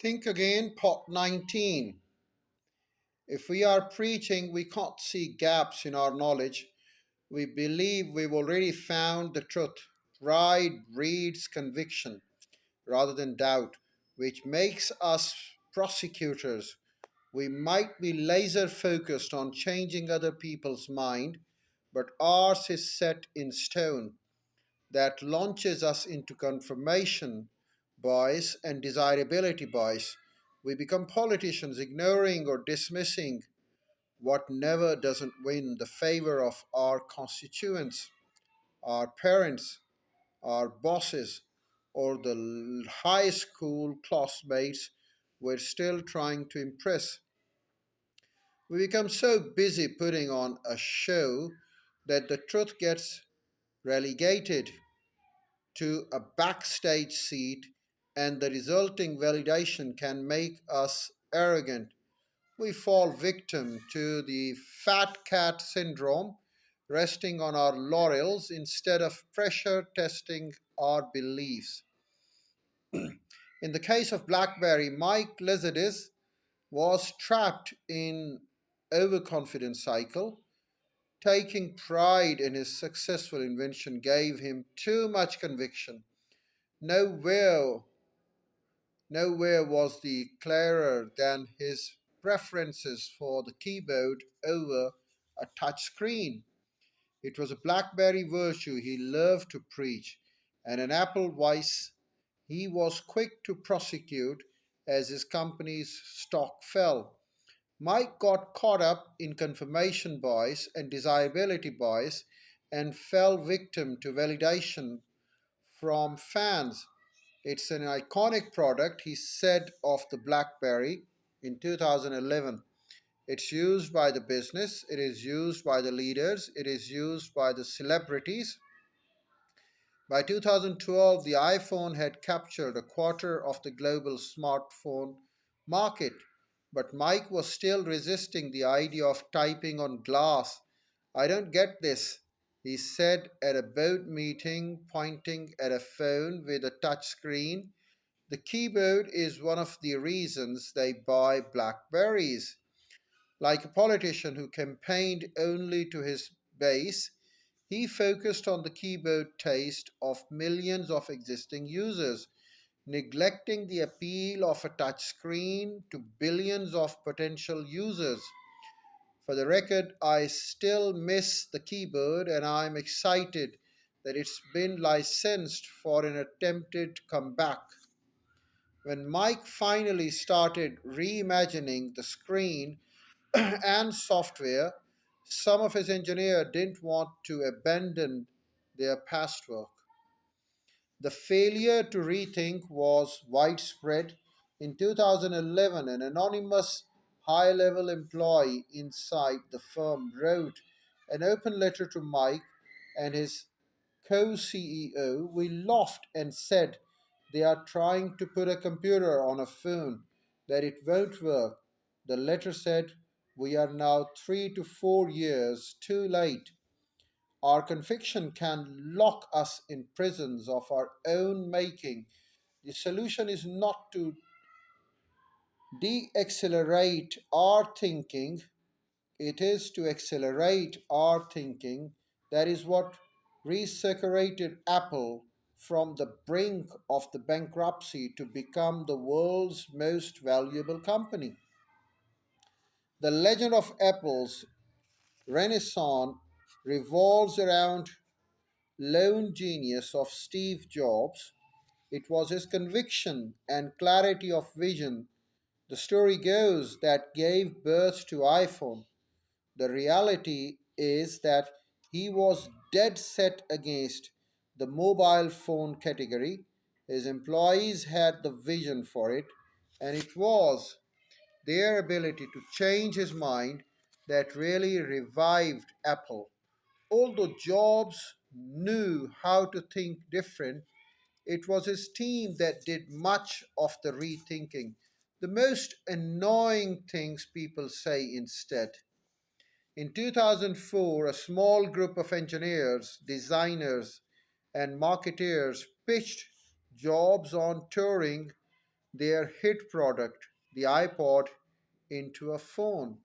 Think again, pot 19. If we are preaching, we can't see gaps in our knowledge. We believe we've already found the truth. Pride breeds conviction rather than doubt, which makes us prosecutors. We might be laser focused on changing other people's mind, but ours is set in stone. That launches us into confirmation bias and desirability bias. We become politicians, ignoring or dismissing what never doesn't win the favor of our constituents, our parents, our bosses, or the high school classmates we're still trying to impress. We become so busy putting on a show that the truth gets relegated to a backstage seat, and the resulting validation can make us arrogant. We fall victim to the fat cat syndrome, resting on our laurels instead of pressure testing our beliefs. In the case of BlackBerry, Mike Lizardis was trapped in overconfidence cycle. Taking pride in his successful invention gave him too much conviction. Nowhere, nowhere was the clearer than his preferences for the keyboard over a touch screen. It was a BlackBerry virtue he loved to preach, and an Apple vice he was quick to prosecute as his company's stock fell. Mike got caught up in confirmation bias and desirability bias and fell victim to validation from fans. It's an iconic product, he said of the BlackBerry in 2011. It's used by the business, it is used by the leaders, it is used by the celebrities. By 2012, the iPhone had captured a quarter of the global smartphone market, but Mike was still resisting the idea of typing on glass. I don't get this, he said at a board meeting, pointing at a phone with a touch screen. The keyboard is one of the reasons they buy Blackberries. Like a politician who campaigned only to his base, he focused on the keyboard taste of millions of existing users, neglecting the appeal of a touchscreen to billions of potential users. For the record, I still miss the keyboard and I'm excited that it's been licensed for an attempted comeback. When Mike finally started reimagining the screen and software, some of his engineers didn't want to abandon their past work. The failure to rethink was widespread. In 2011, an anonymous high level employee inside the firm wrote an open letter to Mike and his co CEO. We laughed and said, they are trying to put a computer on a phone, that it won't work. The letter said, we are now 3 to 4 years too late. Our conviction can lock us in prisons of our own making. The solution is not to de-accelerate our thinking, it is to accelerate our thinking. That is what resurrected Apple from the brink of the bankruptcy to become the world's most valuable company. The legend of Apple's renaissance revolves around lone genius of Steve Jobs. It was his conviction and clarity of vision, the story goes, that gave birth to iPhone. The reality is that he was dead set against the mobile phone category. His employees had the vision for it, and it was their ability to change his mind that really revived Apple. Although Jobs knew how to think different, it was his team that did much of the rethinking. The most annoying things people say instead. In 2004, a small group of engineers, designers, and marketeers pitched Jobs on Turing their hit product, the iPod, into a phone.